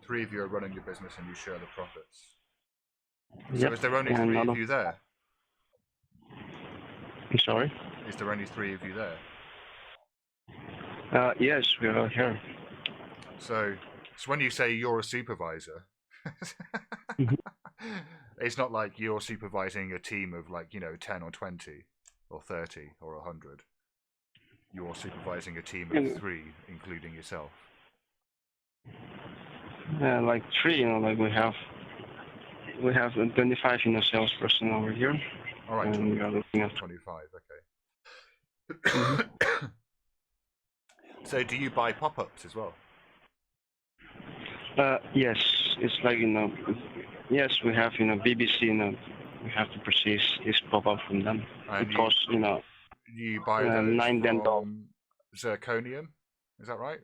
three of you are running your business and you share the profits. So Yep. is there only And three of you there? I'm sorry. Is there only three of you there? Yes, we are here. So when you say you're a supervisor, it's not like you're supervising a team of 10 or 20 or 30 or 100. You're supervising a team of three, including yourself. Like three, like we have 25, salesperson over here. All right, and we are looking at 25. Okay. So do you buy pop-ups as well? Yes, it's like yes, we have BBC. We have to purchase this pop-up from them. And it costs you buy those $9 from zirconium, is that right?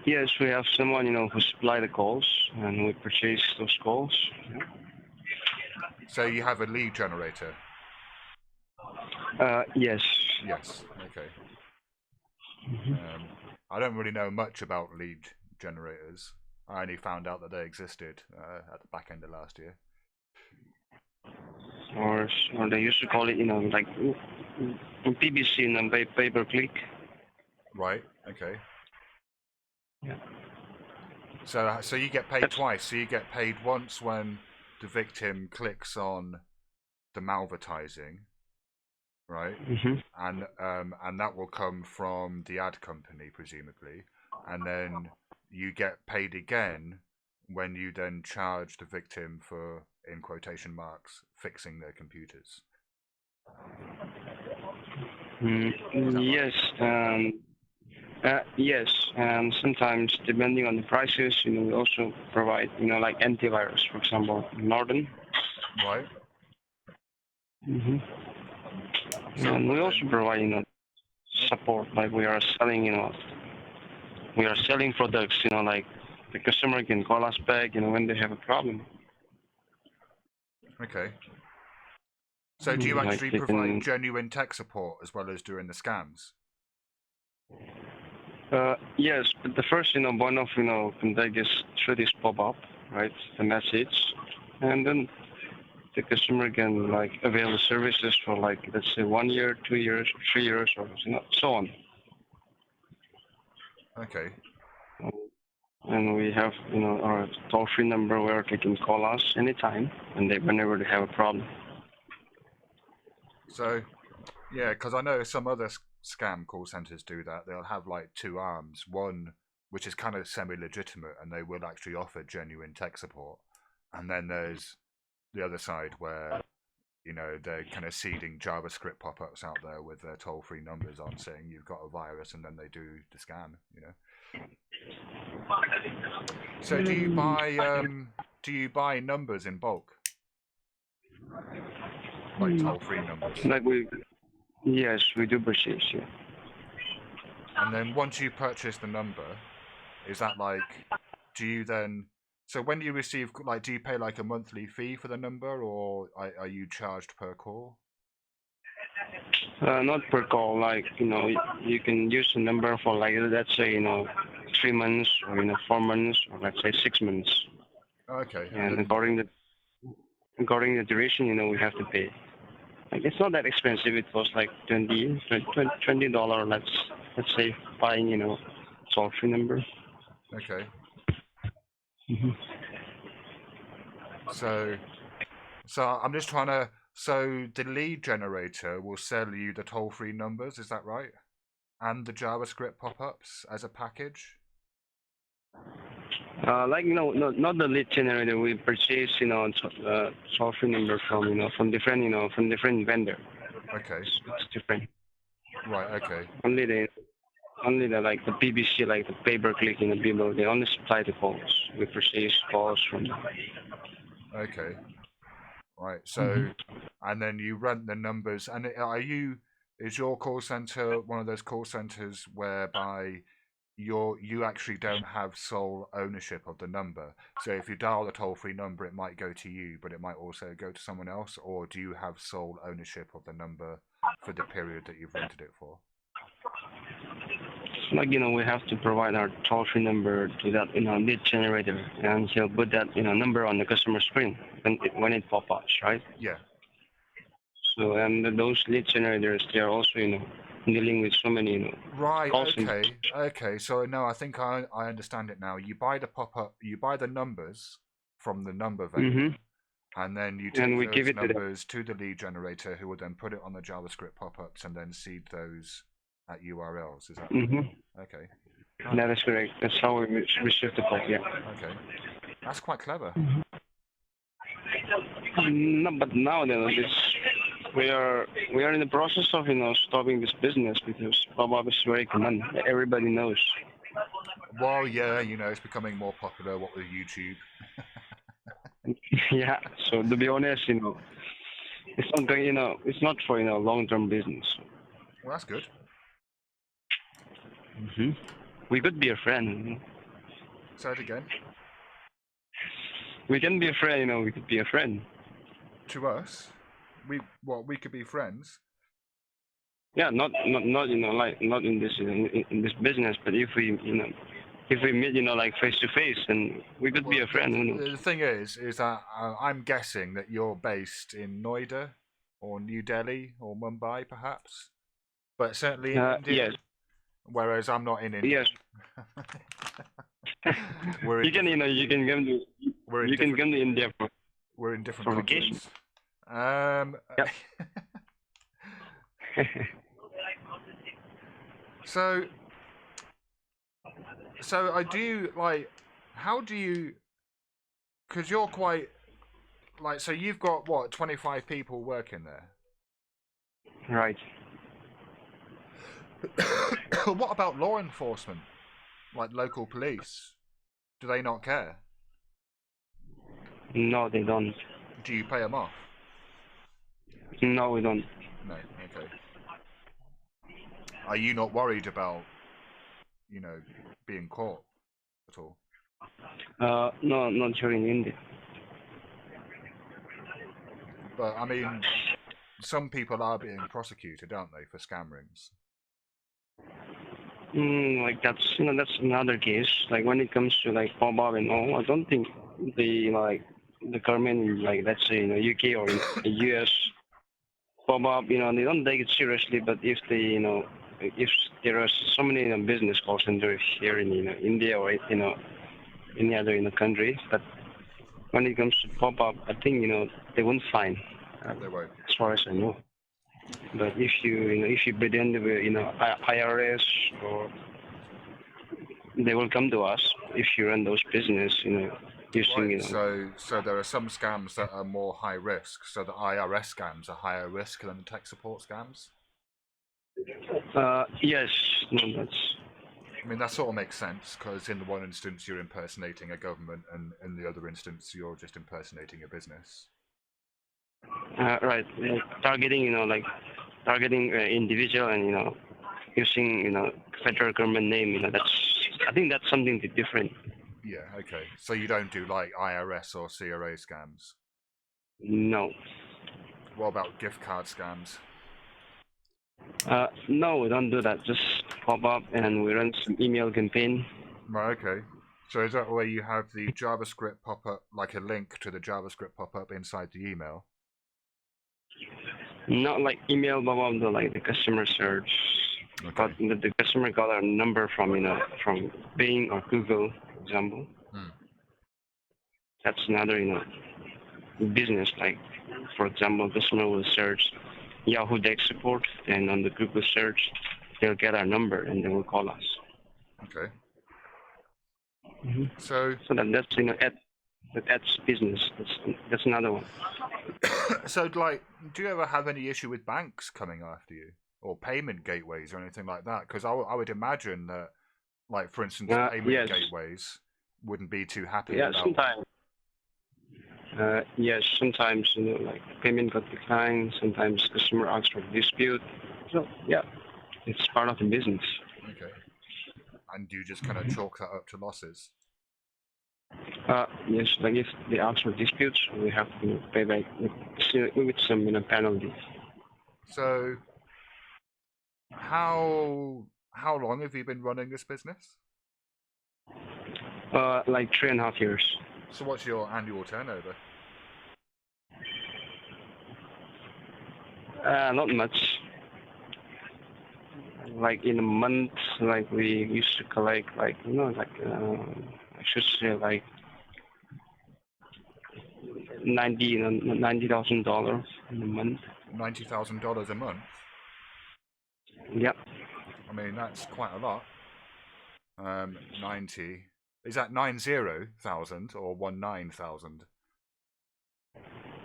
Yes, we have someone who supply the calls, and we purchase those calls. So you have a lead generator? Yes. Yes. Okay. I don't really know much about lead generators. I only found out that they existed at the back end of last year. Or they used to call it, like in PBC, pay per click. Right. Okay. Yeah. So you get paid twice. So you get paid once when the victim clicks on the malvertising, right? And that will come from the ad company, presumably, and then you get paid again when you then charge the victim for, in quotation marks, fixing their computers. Yes. Yes, and sometimes depending on the prices, we also provide, like antivirus, for example, Norton. Right. So and we also provide, support. Like we are selling, products. Like the customer can call us back, when they have a problem. Okay. So do you actually provide genuine tech support as well as doing the scams? Yes, but the first, one of, contact us through this pop-up, right, the message, and then the customer can, avail the services for, let's say 1 year, 2 years, 3 years, or, so on. Okay. And we have, our toll-free number where they can call us anytime, and whenever they have a problem. So, yeah, because I know some other scam call centers do that. They'll have two arms, one which is kind of semi-legitimate and they will actually offer genuine tech support, and then there's the other side where they're kind of seeding JavaScript pop-ups out there with their toll-free numbers on, saying you've got a virus, and then they do the scam. So do you buy numbers in bulk, like toll-free numbers? Yes, we do purchase, yeah. And then once you purchase the number, is that do you then, so when you receive, do you pay a monthly fee for the number, or are you charged per call? Not per call, you can use the number for let's say, 3 months, or 4 months, or let's say 6 months. Okay. And according the duration, we have to pay. It's not that expensive. It was $20, let's say, buying, toll-free number. Okay. So I'm just trying to. So the lead generator will sell you the toll-free numbers, is that right? And the JavaScript pop-ups as a package? Not the lead generator. We purchase, toll-free number from different vendor. Okay. It's different. Right. Okay. Only the the PBC, the pay-per-click, people, they only supply the calls. We purchase calls from them. Okay. Right. So, and then you rent the numbers. And is your call center one of those call centers whereby you actually don't have sole ownership of the number? So if you dial the toll-free number, it might go to you, but it might also go to someone else. Or do you have sole ownership of the number for the period that you've rented it for? like we have to provide our toll-free number to that lead generator, and he'll put that number on the customer screen when it pop-ups, right? Yeah. So and those lead generators, they are also dealing with so many Right. calls. Okay. So no, I think I understand it now. You buy the pop-up. You buy the numbers from the number vendor. And then you take those numbers to the lead generator, who will then put it on the JavaScript pop-ups and then seed those at URLs. Is that right? Okay. That is correct. That's how we receive the call. Yeah. Okay. That's quite clever. No, but now we are in the process of stopping this business because pop-up is very common. Everybody knows. Well, yeah, it's becoming more popular. What with YouTube. Yeah. So to be honest, it's not going. It's not for long-term business. Well, that's good. We could be a friend. Say it again. We can be a friend. We could be a friend. To us, we could be friends. Yeah, not not in this business, but if we meet like face to face, then we could be a friend. The thing is that I'm guessing that you're based in Noida or New Delhi or Mumbai, perhaps, but certainly in India. Yes. Whereas I'm not in India. Yes. You can come to India. We're in different continents. Yep. So I do how do you? Because you're quite so you've got 25 people working there. Right. What about law enforcement, like local police? Do they not care? No, they don't. Do you pay them off? No, we don't. No, okay. Are you not worried about, being caught at all? No, not here in India. But I mean, some people are being prosecuted, aren't they, for scam rings? That's another case. Like when it comes to pop-up and all, I don't think the government let's say UK or in the US pop-up they don't take it seriously. But if they if there are so many business call centers here in India or any other country, but when it comes to pop-up, I think they won't fine. They won't. As far as I know. But if you pretend to be IRS, or they will come to us if you run those business using So there are some scams that are more high risk. So the IRS scams are higher risk than the tech support scams. Yes, no, that's. I mean that sort of makes sense because in the one instance you're impersonating a government, and in the other instance you're just impersonating a business. Right, targeting targeting individual and using federal government name. I think that's something different. Yeah. Okay. So you don't do IRS or CRA scams. No. What about gift card scams? No, we don't do that. Just pop up and we run some email campaign. Right. Okay. So is that where you have the JavaScript pop-up, like a link to the JavaScript pop-up inside the email? Not like email, but the customer search. Okay. But the customer got our number from from Bing or Google, for example. That's another business. Like for example, customer will search Yahoo Tech support, and on the Google search, they'll get our number and they will call us. Okay. So that's business. That's another one. So, do you ever have any issue with banks coming after you, or payment gateways, or anything like that? Because I would imagine that, for instance, payment gateways wouldn't be too happy. Yeah, sometimes. Yes, sometimes payment got declined. Sometimes customer asks for dispute. So yeah, it's part of the business. Okay. And do you just kind of chalk that up to losses? Yes, if they ask for disputes, we have to pay back with some penalty. So, how how long have you been running this business? Like 3.5 years. So what's your annual turnover? Not much. Like in a month, like we used to collect, like I should say like $90,000 in a month. $90,000 a month. Yep. I mean, that's quite a lot. 90. Is that 90,000 or 19,000?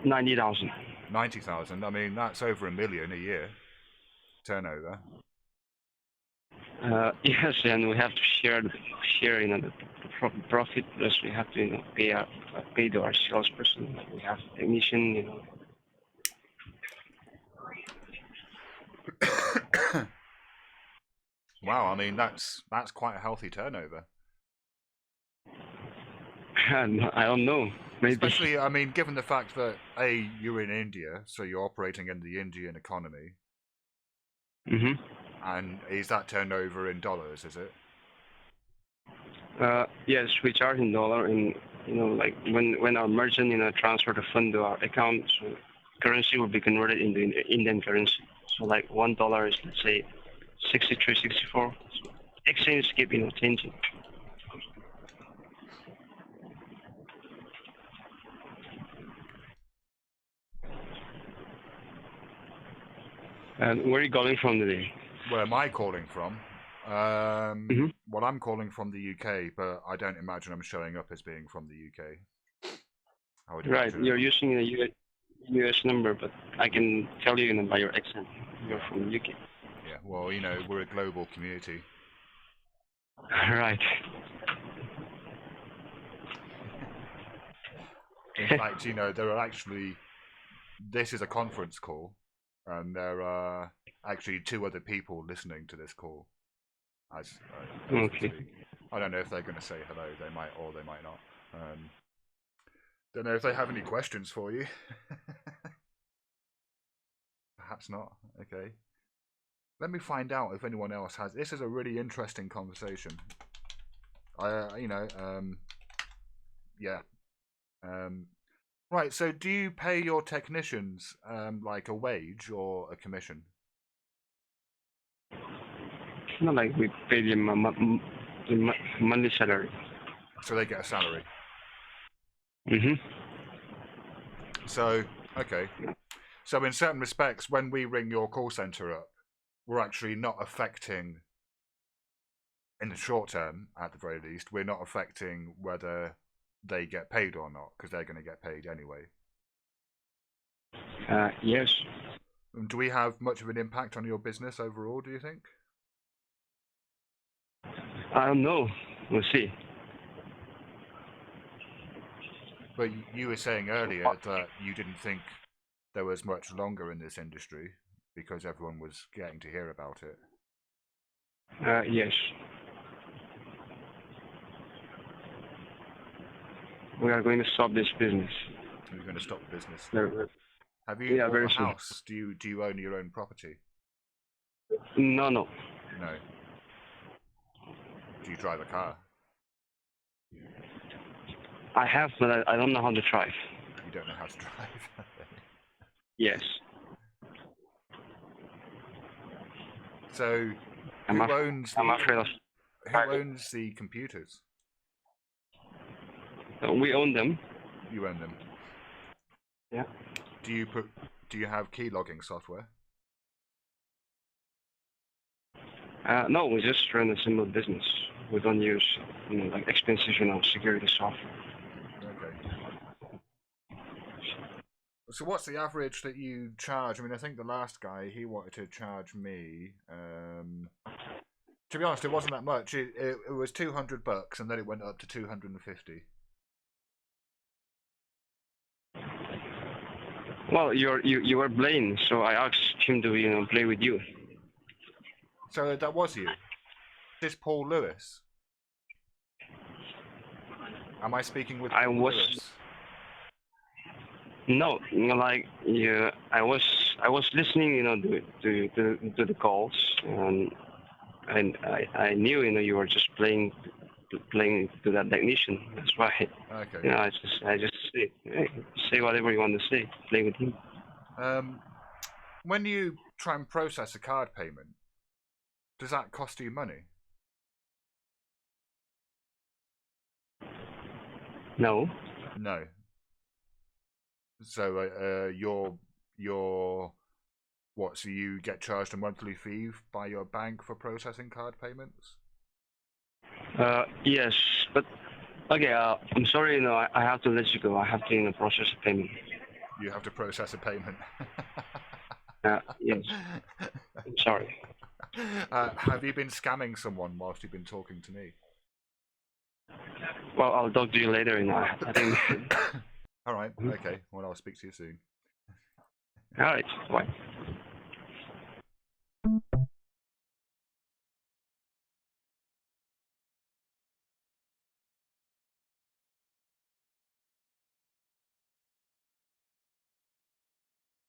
90,000. 90,000. I mean, that's over $1 million a year turnover. Yes, and we have to share, the profit. Plus, we have to, pay to our salesperson. We have technician, Wow, I mean that's quite a healthy turnover. I don't know. Maybe. Especially, I mean, given the fact that you're in India, so you're operating in the Indian economy. Mhm. And is that turnover in dollars? Is it? Yes, we charge in dollar, and like when our merchant transfer the fund to our account, so currency will be converted into Indian currency. So like $1 is, let's say, 63, 64. So exchange keep changing. And where are you calling from today? Where am I calling from? Well, I'm calling from the UK, but I don't imagine I'm showing up as being from the UK. Right, you're using a US number, but I can tell you by your accent, you're from the UK. Yeah, well, we're a global community. Right. In fact, there are actually, this is a conference call, and there are actually 2 other people listening to this call. As Okay. I don't know if they're going to say hello. They might, or they might not. Don't know if they have any questions for you. Perhaps not. Okay. Let me find out if anyone else has. This is a really interesting conversation. Yeah. Right. So, do you pay your technicians like a wage or a commission? Not like we pay them a monthly salary. So they get a salary. Mhm. So, okay. So in certain respects, when we ring your call center up, we're actually not affecting, in the short term, at the very least, we're not affecting whether they get paid or not, because they're going to get paid anyway. Yes. Do we have much of an impact on your business overall, do you think? I don't know. We'll see. But you were saying earlier that you didn't think there was much longer in this industry because everyone was getting to hear about it. Yes. We are going to stop this business. You're going to stop the business. Have you bought a house? Do you own your own property? No. No. Do you drive a car? I have, but I don't know how to drive. You don't know how to drive? Yes. So, who owns the computers? We own them. You own them? Yeah. Do you have key logging software? No, we just run a simple business. We don't use, like expensive, security software. Okay. So what's the average that you charge? I mean, I think the last guy, he wanted to charge me. To be honest, it wasn't that much. It was $200, and then it went up to $250. Well, you were playing, so I asked him to play with you. So that was you. This Paul Lewis. Am I speaking with Paul Lewis? No, like I was listening, to the calls, and and I knew, you were just playing to that technician. That's why, Okay. I just say whatever you want to say. Play with him. When you try and process a card payment, does that cost you money? No. No. So your what? So you get charged a monthly fee by your bank for processing card payments? Yes, but okay. I'm sorry. I have to let you go. I have to process a payment. You have to process a payment. Yes. I'm sorry. Have you been scamming someone whilst you've been talking to me? Well, I'll talk to you later. I think. All right. Okay. Well, I'll speak to you soon. All right. Bye.